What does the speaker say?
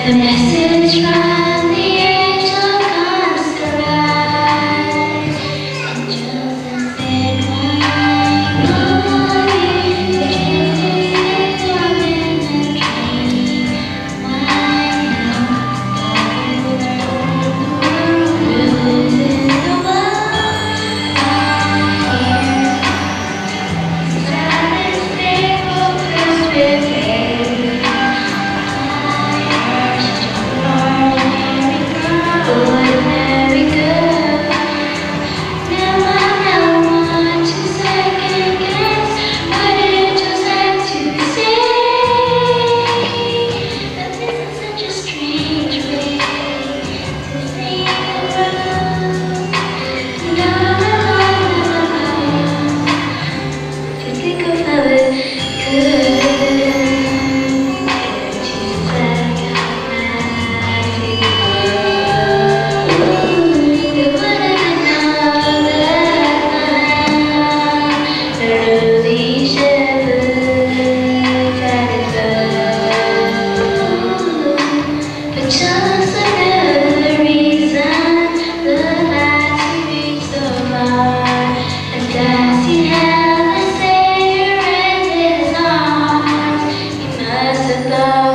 The message from the angel comes to rise. Angels and said, why glory? The Jesus is young in the dream. Why not the world in the world? Silence, faithful Christmas Day. Just another reason the light to reach so far. And as he held the Savior in his arms, he must have thought.